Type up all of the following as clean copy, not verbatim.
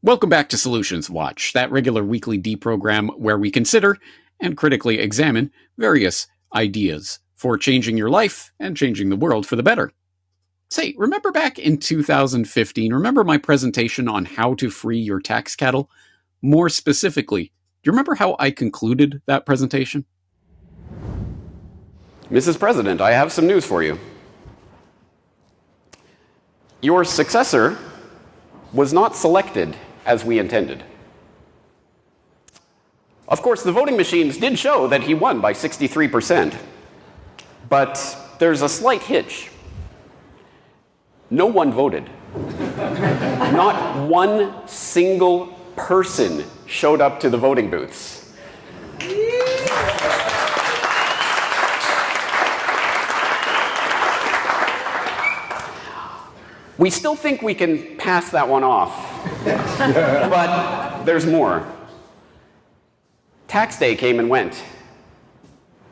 Welcome back to Solutions Watch, that regular weekly deprogram where we consider and critically examine various ideas for changing your life and changing the world for the better. Say, remember back in 2015, remember my presentation on how to free your tax cattle? More specifically, do you remember how I concluded that presentation? Mrs. President, I have some news for you. Your successor was not selected as we intended. Of course, the voting machines did show that he won by 63%, but there's a slight hitch. No one voted. Not one single person showed up to the voting booths. We still think we can pass that one off. But there's more. Tax day came and went.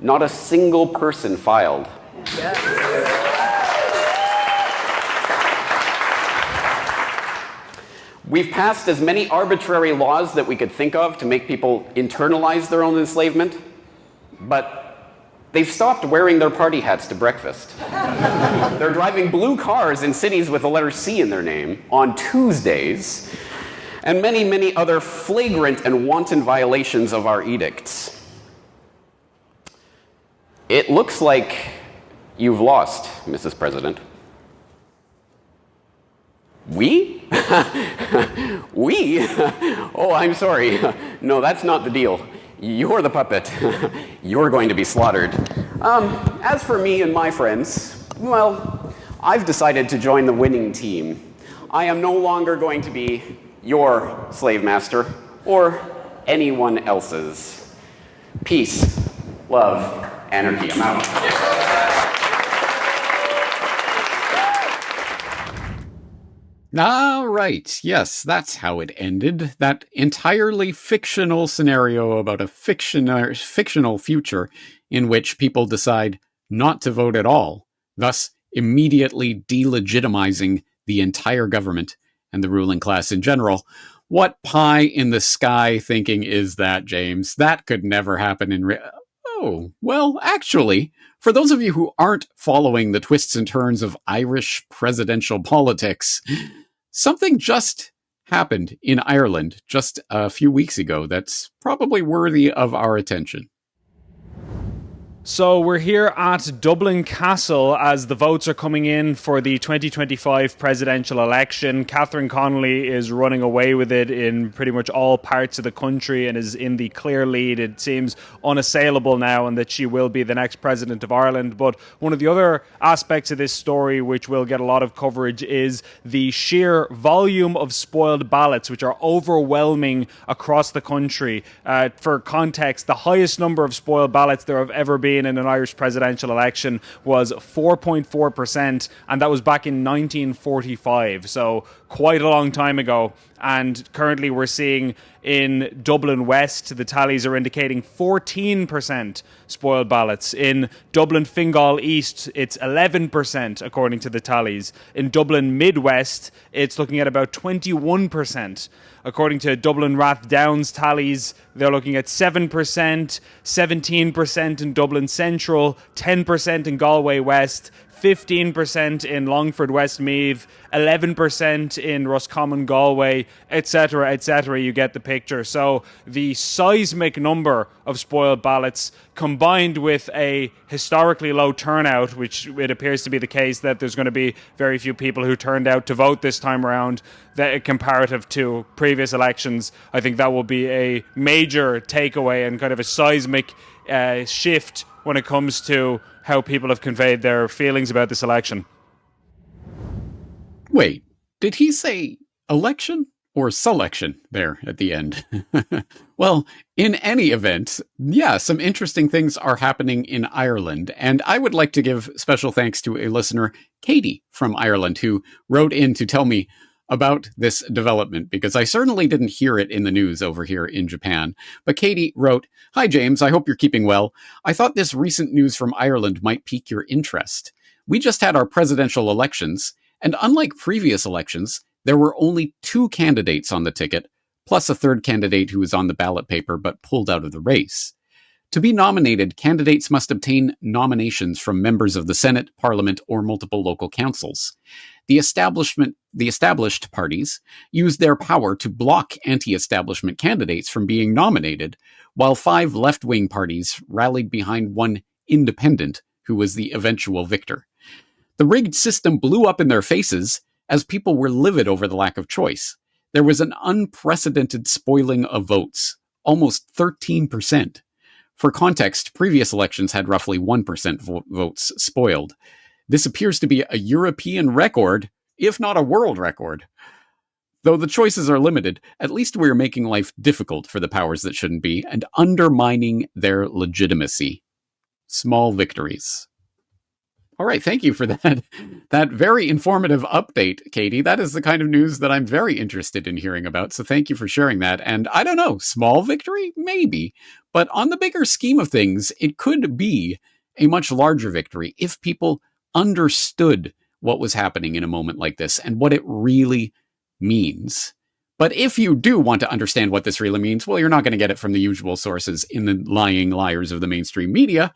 Not a single person filed. Yes. We've passed as many arbitrary laws that we could think of to make people internalize their own enslavement, but they've stopped wearing their party hats to breakfast. They're driving blue cars in cities with the letter C in their name on Tuesdays, and many, many other flagrant and wanton violations of our edicts. It looks like you've lost, Mrs. President. We? We? Oh, I'm sorry. No, that's not the deal. You're the puppet. You're going to be slaughtered. As for me and my friends, well, I've decided to join the winning team. I am no longer going to be your slave master or anyone else's. Peace, love, anarchy. I'm out. All right. Yes, that's how it ended. That entirely fictional scenario about a fictional future in which people decide not to vote at all, thus immediately delegitimizing the entire government and the ruling class in general. What pie in the sky thinking is that, James? That could never happen in Oh, well, actually, for those of you who aren't following the twists and turns of Irish presidential politics, something just happened in Ireland just a few weeks ago that's probably worthy of our attention. So we're here at Dublin Castle as the votes are coming in for the 2025 presidential election. Catherine Connolly is running away with it in pretty much all parts of the country and is in the clear lead. It seems unassailable now and that she will be the next president of Ireland. But one of the other aspects of this story which will get a lot of coverage is the sheer volume of spoiled ballots, which are overwhelming across the country. For context, the highest number of spoiled ballots there have ever been in an Irish presidential election was 4.4%, and that was back in 1945, so quite a long time ago. And currently we're seeing in Dublin West, the tallies are indicating 14% spoiled ballots. In Dublin Fingal East, it's 11% according to the tallies. In Dublin Midwest, it's looking at about 21%. According to Dublin Rathdown's tallies, they're looking at 7%, 17% in Dublin Central, 10% in Galway West, 15% in Longford Westmeath, 11% in Roscommon Galway, etc., etc. You get the picture. So the seismic number of spoiled ballots combined with a historically low turnout, which it appears to be the case that there's going to be very few people who turned out to vote this time around, that comparative to previous elections. I think that will be a major takeaway and kind of a seismic shift when it comes to how people have conveyed their feelings about this election. Wait, did he say election or selection there at the end? Well, in any event, yeah, some interesting things are happening in Ireland. And I would like to give special thanks to a listener, Katie from Ireland, who wrote in to tell me about this development, because I certainly didn't hear it in the news over here in Japan. But Katie wrote, "Hi, James. I hope you're keeping well. I thought this recent news from Ireland might pique your interest. We just had our presidential elections, and unlike previous elections, There were only 2 candidates on the ticket, plus a third candidate who was on the ballot paper but pulled out of the race. To be nominated, candidates must obtain nominations from members of the Senate, Parliament, or multiple local councils. The established parties used their power to block anti-establishment candidates from being nominated, while 5 left-wing parties rallied behind one independent, who was the eventual victor. The rigged system blew up in their faces as people were livid over the lack of choice. There was an unprecedented spoiling of votes, almost 13%. For context, previous elections had roughly 1% votes spoiled. This appears to be a European record, if not a world record. Though the choices are limited, at least we're making life difficult for the powers that shouldn't be and undermining their legitimacy. Small victories. All right, thank you for that very informative update, Katie. That is the kind of news that I'm very interested in hearing about, so thank you for sharing that. And I don't know, small victory? Maybe. But on the bigger scheme of things, it could be a much larger victory if people understood what was happening in a moment like this and what it really means. But if you do want to understand what this really means, well, you're not going to get it from the usual sources in the lying liars of the mainstream media,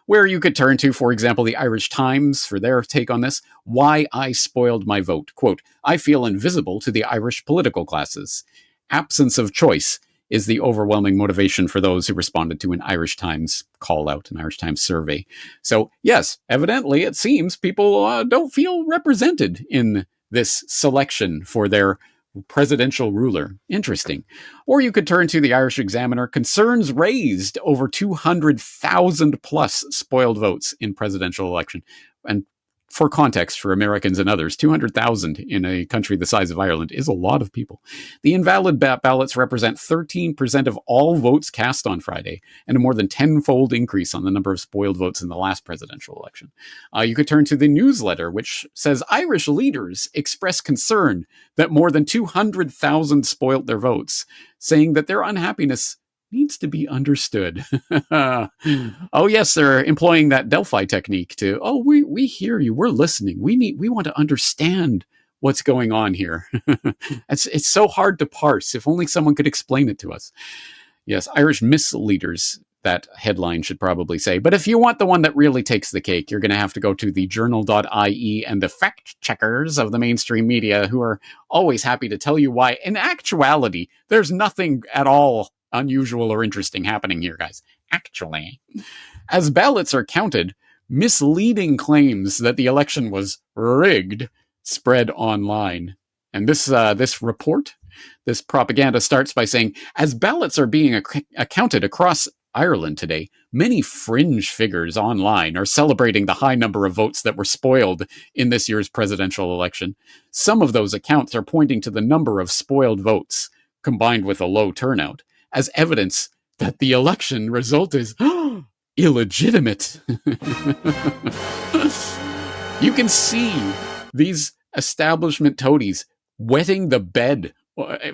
where you could turn to, for example, the Irish Times for their take on this. Why I spoiled my vote. Quote, I feel invisible to the Irish political classes. Absence of choice is the overwhelming motivation for those who responded to an Irish Times call out, an Irish Times survey. So yes, evidently it seems people don't feel represented in this selection for their presidential ruler. Interesting. Or you could turn to the Irish Examiner. Concerns raised over 200,000 plus spoiled votes in presidential election. And for context, for Americans and others, 200,000 in a country the size of Ireland is a lot of people. The invalid ballots represent 13% of all votes cast on Friday, and a more than tenfold increase on the number of spoiled votes in the last presidential election. You could turn to the newsletter, which says Irish leaders express concern that more than 200,000 spoiled their votes, saying that their unhappiness needs to be understood. Oh, yes, they're employing that Delphi technique to, we hear you, we're listening. We want to understand what's going on here. It's so hard to parse. If only someone could explain it to us. Yes, Irish misleaders, that headline should probably say. But if you want the one that really takes the cake, you're going to have to go to the journal.ie and the fact checkers of the mainstream media, who are always happy to tell you why, in actuality, there's nothing at all unusual or interesting happening here, guys. Actually, as ballots are counted, misleading claims that the election was rigged spread online. And this report, this propaganda starts by saying, as ballots are being counted across Ireland today, many fringe figures online are celebrating the high number of votes that were spoiled in this year's presidential election. Some of those accounts are pointing to the number of spoiled votes combined with a low turnout as evidence that the election result is illegitimate. You can see these establishment toadies wetting the bed,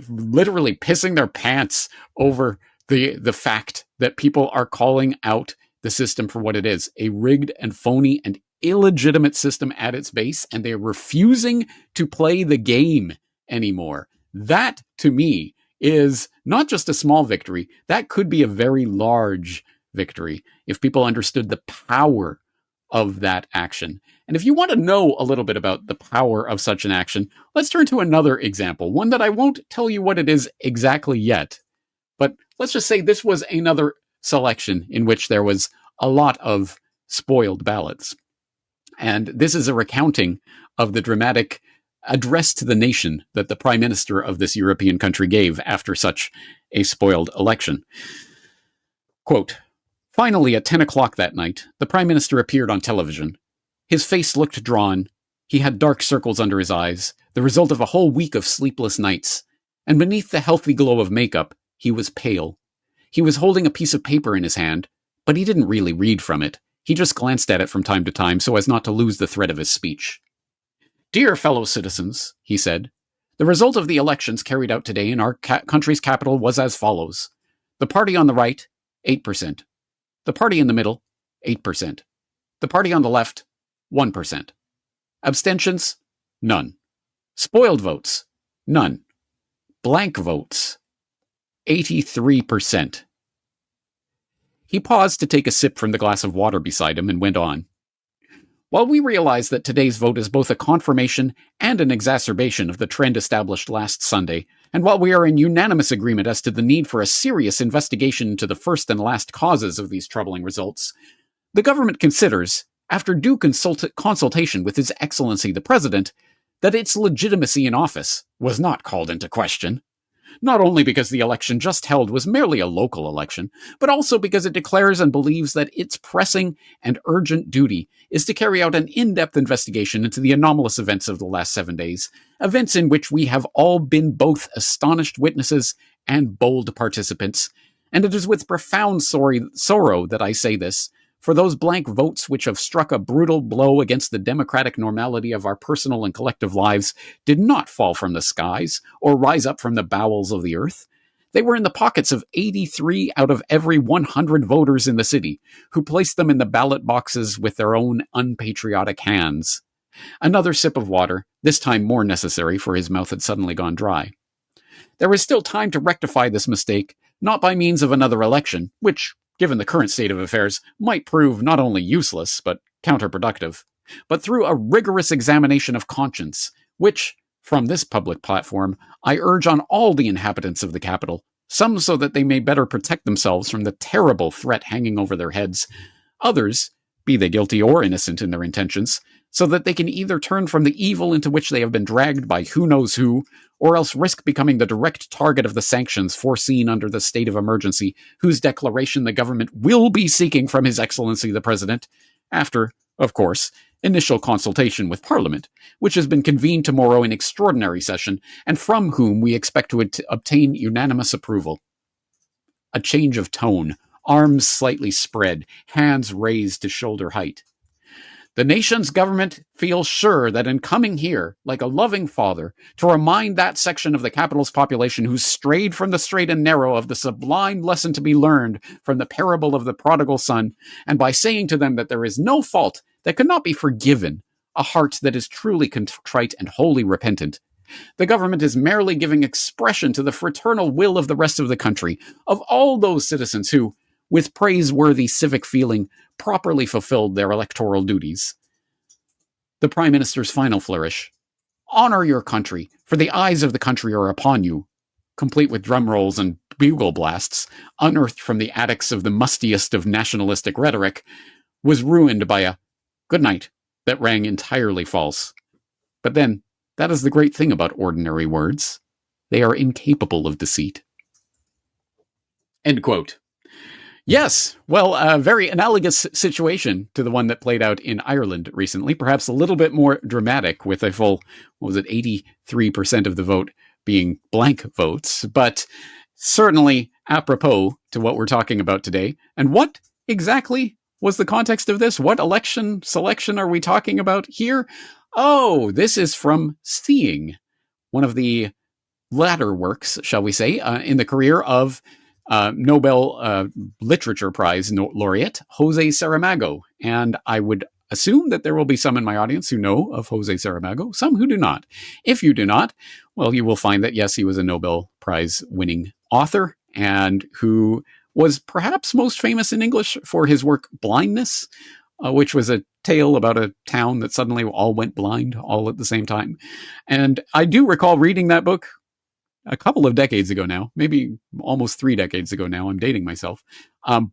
literally pissing their pants over the fact that people are calling out the system for what it is, a rigged and phony and illegitimate system at its base, and they're refusing to play the game anymore. That, to me, is not just a small victory. That could be a very large victory if people understood the power of that action. And if you want to know a little bit about the power of such an action, let's turn to another example, one that I won't tell you what it is exactly yet. But let's just say this was another selection in which there was a lot of spoiled ballots. And this is a recounting of the dramatic address to the nation that the prime minister of this European country gave after such a spoiled election. Quote, finally, at 10 o'clock that night, the prime minister appeared on television. His face looked drawn. He had dark circles under his eyes, the result of a whole week of sleepless nights. And beneath the healthy glow of makeup, he was pale. He was holding a piece of paper in his hand, but he didn't really read from it. He just glanced at it from time to time so as not to lose the thread of his speech. Dear fellow citizens, he said, the result of the elections carried out today in our country's capital was as follows. The party on the right, 8%. The party in the middle, 8%. The party on the left, 1%. Abstentions, none. Spoiled votes, None. Blank votes, 83%. He paused to take a sip from the glass of water beside him and went on. While we realize that today's vote is both a confirmation and an exacerbation of the trend established last Sunday, and while we are in unanimous agreement as to the need for a serious investigation into the first and last causes of these troubling results, the government considers, after due consultation with His Excellency the President, that its legitimacy in office was not called into question. Not only because the election just held was merely a local election, but also because it declares and believes that its pressing and urgent duty is to carry out an in-depth investigation into the anomalous events of the last 7 days, events in which we have all been both astonished witnesses and bold participants. And it is with profound sorrow that I say this, for those blank votes which have struck a brutal blow against the democratic normality of our personal and collective lives did not fall from the skies or rise up from the bowels of the earth. They were in the pockets of 83 out of every 100 voters in the city, who placed them in the ballot boxes with their own unpatriotic hands. Another sip of water, this time more necessary, for his mouth had suddenly gone dry. There is still time to rectify this mistake, not by means of another election, which, given the current state of affairs, might prove not only useless, but counterproductive, but through a rigorous examination of conscience, which, from this public platform, I urge on all the inhabitants of the capital, some so that they may better protect themselves from the terrible threat hanging over their heads, others, be they guilty or innocent in their intentions, so that they can either turn from the evil into which they have been dragged by who knows who, or else risk becoming the direct target of the sanctions foreseen under the state of emergency, whose declaration the government will be seeking from His Excellency the President, after, of course, initial consultation with Parliament, which has been convened tomorrow in extraordinary session, and from whom we expect to obtain unanimous approval. A change of tone, arms slightly spread, hands raised to shoulder height. The nation's government feels sure that in coming here, like a loving father, to remind that section of the capital's population who strayed from the straight and narrow of the sublime lesson to be learned from the parable of the prodigal son, and by saying to them that there is no fault that could not be forgiven, a heart that is truly contrite and wholly repentant, the government is merely giving expression to the fraternal will of the rest of the country, of all those citizens who, with praiseworthy civic feeling, properly fulfilled their electoral duties. The Prime Minister's final flourish. Honor your country, for the eyes of the country are upon you, complete with drum rolls and bugle blasts, unearthed from the attics of the mustiest of nationalistic rhetoric, was ruined by a good night that rang entirely false. But then, that is the great thing about ordinary words. They are incapable of deceit. End quote. Yes, well, a very analogous situation to the one that played out in Ireland recently, perhaps a little bit more dramatic with a full, 83% of the vote being blank votes, but certainly apropos to what we're talking about today. And what exactly was the context of this? What election selection are we talking about here? Oh, this is from Seeing, one of the latter works, shall we say, in the career of Nobel Literature Prize laureate Jose Saramago. And I would assume that there will be some in my audience who know of Jose Saramago, some who do not. If you do not, well, you will find that, yes, he was a Nobel Prize winning author and who was perhaps most famous in English for his work Blindness, which was a tale about a town that suddenly all went blind all at the same time. And I do recall reading that book a couple of decades ago now, maybe almost 3 decades ago now. I'm dating myself.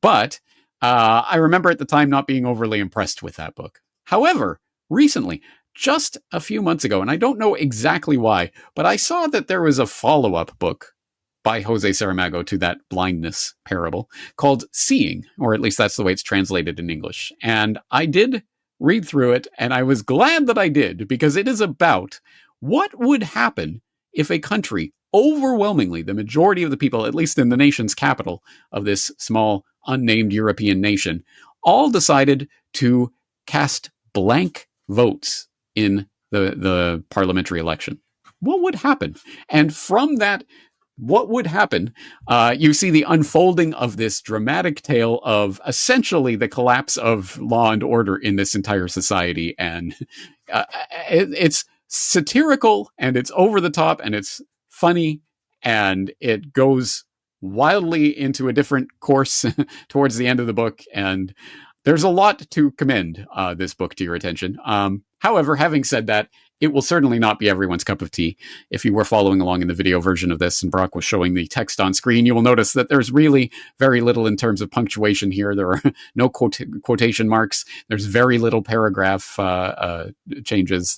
But I remember at the time not being overly impressed with that book. However, recently, just a few months ago, and I don't know exactly why, but I saw that there was a follow-up book by Jose Saramago to that blindness parable called Seeing, or at least that's the way it's translated in English. And I did read through it, and I was glad that I did, because it is about what would happen if a country, overwhelmingly the majority of the people, at least in the nation's capital of this small, unnamed European nation, all decided to cast blank votes in the parliamentary election. What would happen? And from that, what would happen, you see the unfolding of this dramatic tale of essentially the collapse of law and order in this entire society. And it's satirical and it's over the top and it's funny and it goes wildly into a different course towards the end of the book. And there's a lot to commend this book to your attention. However, having said that, it will certainly not be everyone's cup of tea. If you were following along in the video version of this and Brock was showing the text on screen, you will notice that there's really very little in terms of punctuation here. There are no quotation marks. There's very little paragraph changes.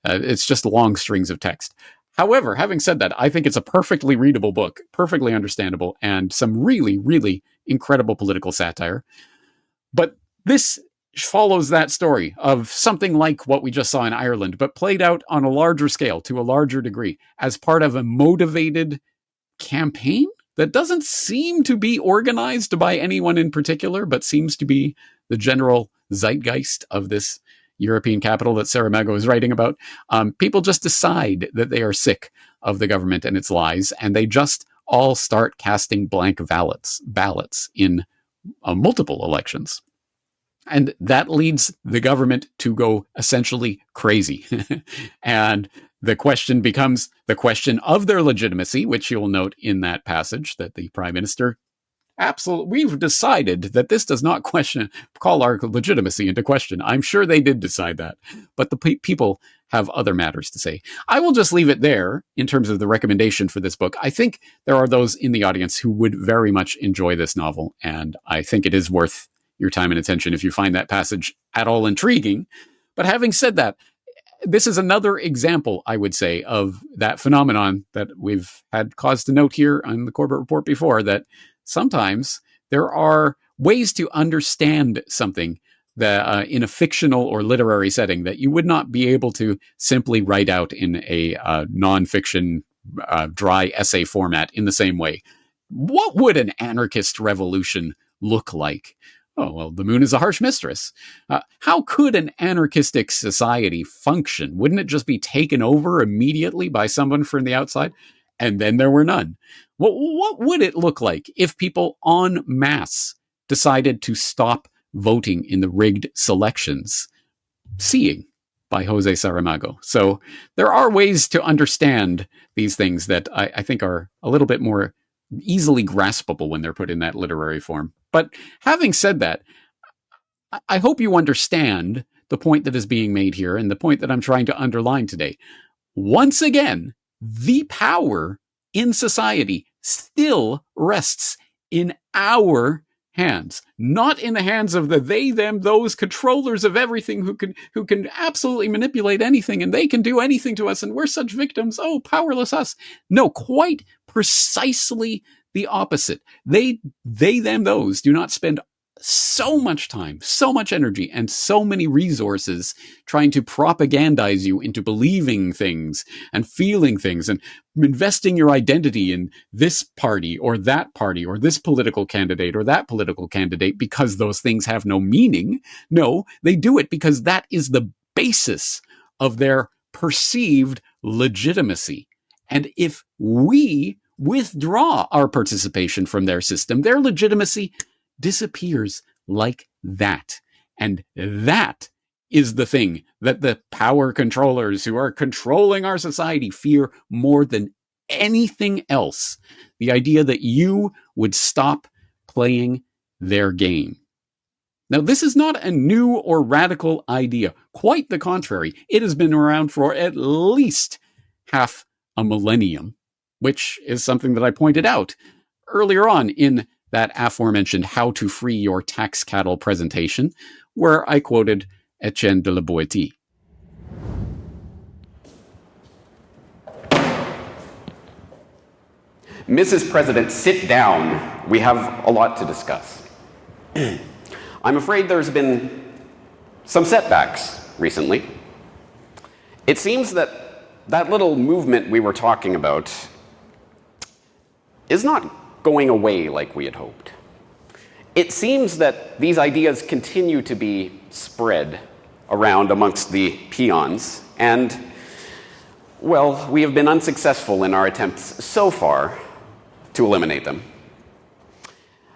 It's just long strings of text. However, having said that, I think it's a perfectly readable book, perfectly understandable, and some really, really incredible political satire. But this follows that story of something like what we just saw in Ireland, but played out on a larger scale, to a larger degree, as part of a motivated campaign that doesn't seem to be organized by anyone in particular, but seems to be the general zeitgeist of this European capital that Saramago is writing about. People just decide that they are sick of the government and its lies, and they just all start casting blank ballots in multiple elections. And that leads the government to go essentially crazy. And the question becomes the question of their legitimacy, which you'll note in that passage that the prime minister we've decided that this does not call our legitimacy into question. I'm sure they did decide that, but the people have other matters to say. I will just leave it there in terms of the recommendation for this book. I think there are those in the audience who would very much enjoy this novel, and I think it is worth your time and attention if you find that passage at all intriguing. But having said that, this is another example, I would say, of that phenomenon that we've had cause to note here on the Corbett Report before, that sometimes there are ways to understand something that in a fictional or literary setting that you would not be able to simply write out in a nonfiction dry essay format in the same way. What would an anarchist revolution look like? Oh, well, the moon is a harsh mistress. How could an anarchistic society function? Wouldn't it just be taken over immediately by someone from the outside? And then there were none. What would it look like if people en masse decided to stop voting in the rigged selections? Seeing by Jose Saramago. So there are ways to understand these things that I think are a little bit more easily graspable when they're put in that literary form. But having said that, I hope you understand the point that is being made here and the point that I'm trying to underline today. Once again, the power in society still rests in our hands, not in the hands of the they, them, those controllers of everything who can absolutely manipulate anything, and they can do anything to us, and we're such victims. Oh, powerless us. No, quite precisely the opposite. They, them, those do not spend so much time, so much energy, and so many resources trying to propagandize you into believing things and feeling things and investing your identity in this party or this political candidate or that political candidate because those things have no meaning. No, they do it because that is the basis of their perceived legitimacy. And if we withdraw our participation from their system, their legitimacy disappears like that. And that is the thing that the power controllers who are controlling our society fear more than anything else. The idea that you would stop playing their game. Now, this is not a new or radical idea. Quite the contrary. It has been around for at least half a millennium, which is something that I pointed out earlier on in that aforementioned How to Free Your Tax Cattle presentation, where I quoted Etienne de la Boetie. Mrs. President, sit down. We have a lot to discuss. I'm afraid there's been some setbacks recently. It seems that little movement we were talking about is not going away like we had hoped. It seems that these ideas continue to be spread around amongst the peons, and, well, we have been unsuccessful in our attempts so far to eliminate them.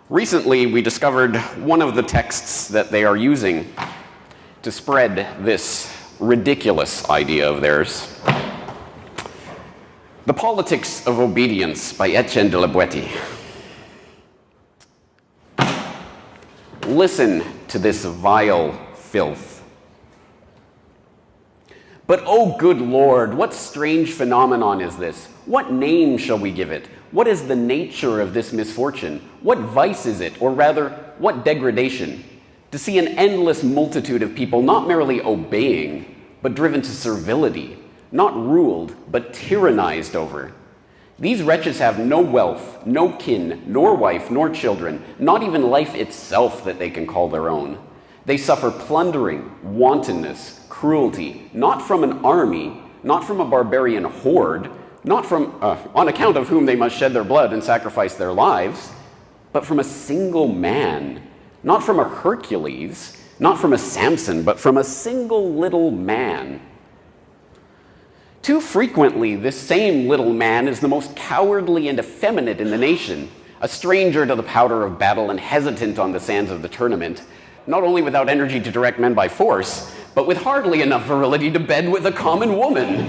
Recently, we discovered one of the texts that they are using to spread this ridiculous idea of theirs. The Politics of Obedience by Etienne de la Boetie. Listen to this vile filth. But, oh good Lord, what strange phenomenon is this? What name shall we give it? What is the nature of this misfortune? What vice is it, or rather, what degradation? To see an endless multitude of people not merely obeying, but driven to servility, not ruled, but tyrannized over. These wretches have no wealth, no kin, nor wife, nor children, not even life itself that they can call their own. They suffer plundering, wantonness, cruelty, not from an army, not from a barbarian horde, not from, on account of whom they must shed their blood and sacrifice their lives, but from a single man, not from a Hercules, not from a Samson, but from a single little man. Too frequently, this same little man is the most cowardly and effeminate in the nation, a stranger to the powder of battle and hesitant on the sands of the tournament, not only without energy to direct men by force, but with hardly enough virility to bed with a common woman.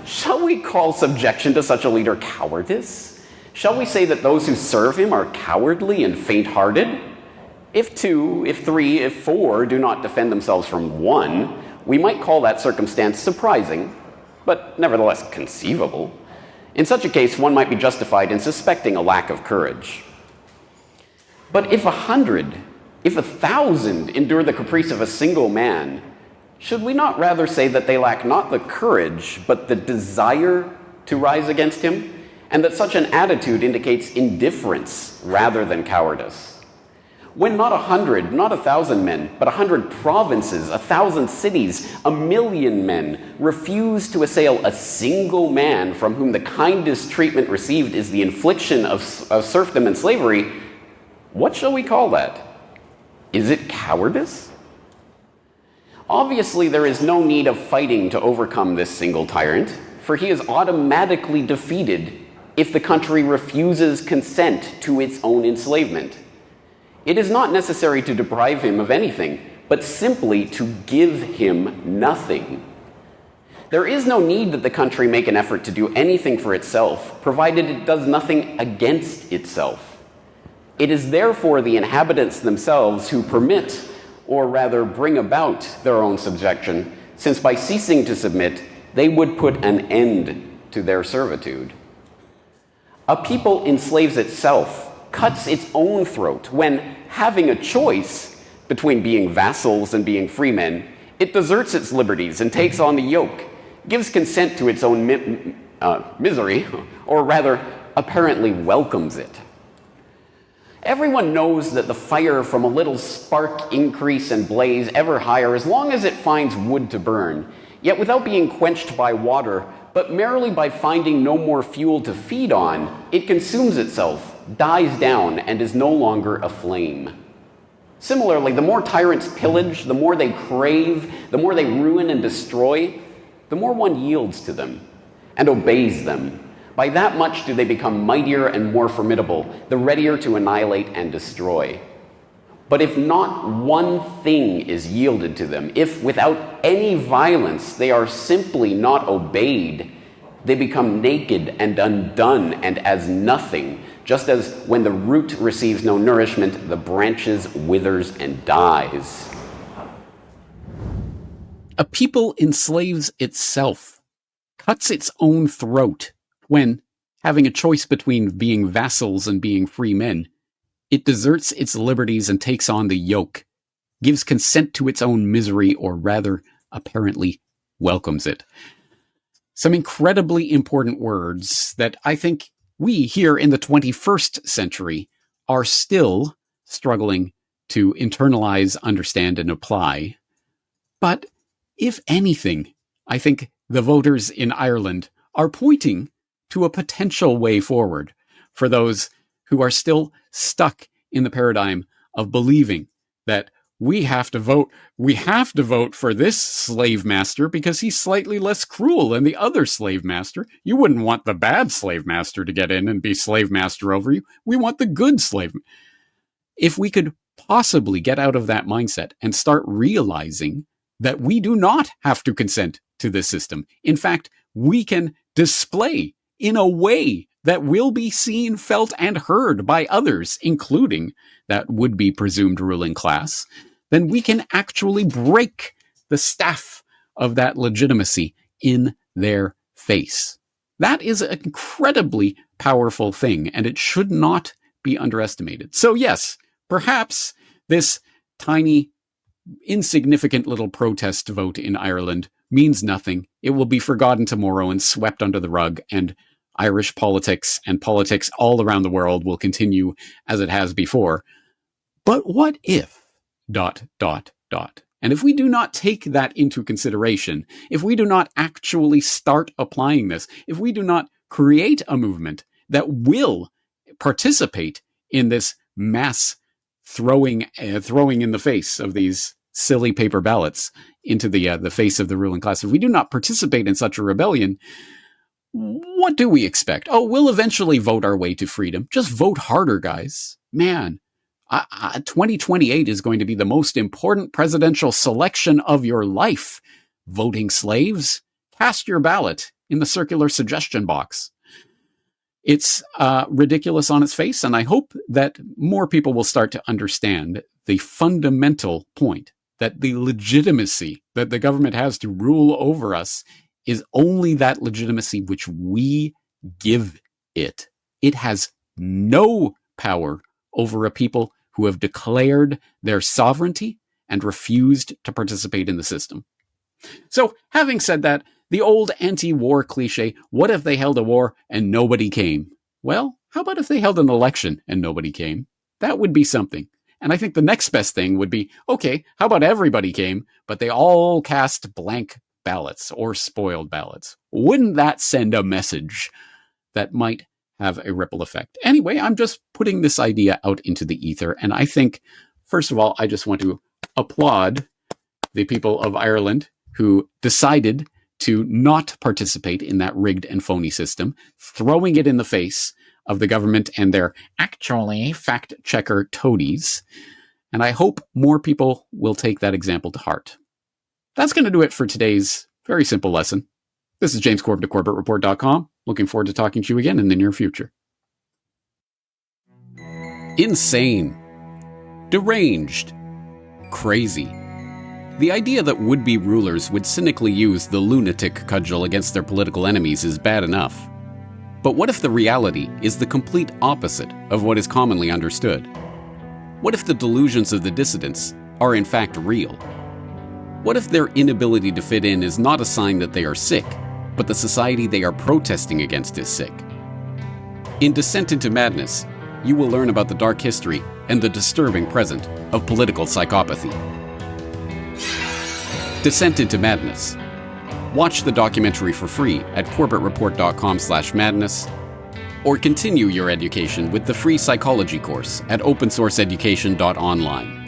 Shall we call subjection to such a leader cowardice? Shall we say that those who serve him are cowardly and faint-hearted? If 2, if 3, if 4 do not defend themselves from 1, we might call that circumstance surprising, but nevertheless conceivable. In such a case, one might be justified in suspecting a lack of courage. But if 100, if 1,000 endure the caprice of a single man, should we not rather say that they lack not the courage, but the desire to rise against him, and that such an attitude indicates indifference rather than cowardice? When not 100, not 1,000 men, but 100 provinces, 1,000 cities, 1,000,000 men refuse to assail a single man from whom the kindest treatment received is the infliction of serfdom and slavery, what shall we call that? Is it cowardice? Obviously, there is no need of fighting to overcome this single tyrant, for he is automatically defeated if the country refuses consent to its own enslavement. It is not necessary to deprive him of anything, but simply to give him nothing. There is no need that the country make an effort to do anything for itself, provided it does nothing against itself. It is therefore the inhabitants themselves who permit, or rather bring about, their own subjection, since by ceasing to submit, they would put an end to their servitude. A people enslaves itself, cuts its own throat when, having a choice between being vassals and being free men, it deserts its liberties and takes on the yoke, gives consent to its own misery, or rather, apparently welcomes it. Everyone knows that the fire from a little spark increase and blaze ever higher as long as it finds wood to burn, yet without being quenched by water, but merely by finding no more fuel to feed on, it consumes itself, dies down, and is no longer aflame. Similarly, the more tyrants pillage, the more they crave, the more they ruin and destroy, the more one yields to them and obeys them. By that much do they become mightier and more formidable, the readier to annihilate and destroy. But if not one thing is yielded to them, if without any violence they are simply not obeyed, they become naked and undone and as nothing, just as when the root receives no nourishment, the branches withers and dies. A people enslaves itself, cuts its own throat, when, having a choice between being vassals and being free men, it deserts its liberties and takes on the yoke, gives consent to its own misery, or rather, apparently, welcomes it. Some incredibly important words that I think we here in the 21st century are still struggling to internalize, understand, and apply. But if anything, I think the voters in Ireland are pointing to a potential way forward for those who are still stuck in the paradigm of believing that we have to vote for this slave master because he's slightly less cruel than the other slave master. You wouldn't want the bad slave master to get in and be slave master over you. We want the good slave. If we could possibly get out of that mindset and start realizing that we do not have to consent to this system. In fact, we can display in a way that will be seen, felt, and heard by others, including that would-be presumed ruling class, then we can actually break the staff of that legitimacy in their face. That is an incredibly powerful thing, and it should not be underestimated. So yes, perhaps this tiny, insignificant little protest vote in Ireland means nothing. It will be forgotten tomorrow and swept under the rug, and Irish politics and politics all around the world will continue as it has before. But what if ... And if we do not take that into consideration, if we do not actually start applying this, if we do not create a movement that will participate in this mass throwing in the face of these silly paper ballots into the face of the ruling class, if we do not participate in such a rebellion, what do we expect? Oh, we'll eventually vote our way to freedom. Just vote harder, guys. Man, 2028 is going to be the most important presidential selection of your life. Voting slaves, cast your ballot in the circular suggestion box. It's ridiculous on its face, and I hope that more people will start to understand the fundamental point that the legitimacy that the government has to rule over us is only that legitimacy which we give it. It has no power over a people who have declared their sovereignty and refused to participate in the system. So, having said that, the old anti-war cliche, what if they held a war and nobody came? Well, how about if they held an election and nobody came? That would be something. And I think the next best thing would be, okay, how about everybody came, but they all cast blank ballots or spoiled ballots? Wouldn't that send a message that might have a ripple effect? Anyway, I'm just putting this idea out into the ether. And I think, first of all, I just want to applaud the people of Ireland who decided to not participate in that rigged and phony system, throwing it in the face of the government and their actually fact-checker toadies. And I hope more people will take that example to heart. That's going to do it for today's very simple lesson. This is James Corbett of CorbettReport.com. Looking forward to talking to you again in the near future. Insane. Deranged. Crazy. The idea that would-be rulers would cynically use the lunatic cudgel against their political enemies is bad enough. But what if the reality is the complete opposite of what is commonly understood? What if the delusions of the dissidents are in fact real? What if their inability to fit in is not a sign that they are sick, but the society they are protesting against is sick? In Descent into Madness, you will learn about the dark history and the disturbing present of political psychopathy. Descent into Madness. Watch the documentary for free at CorbettReport.com/madness, or continue your education with the free psychology course at opensourceeducation.online.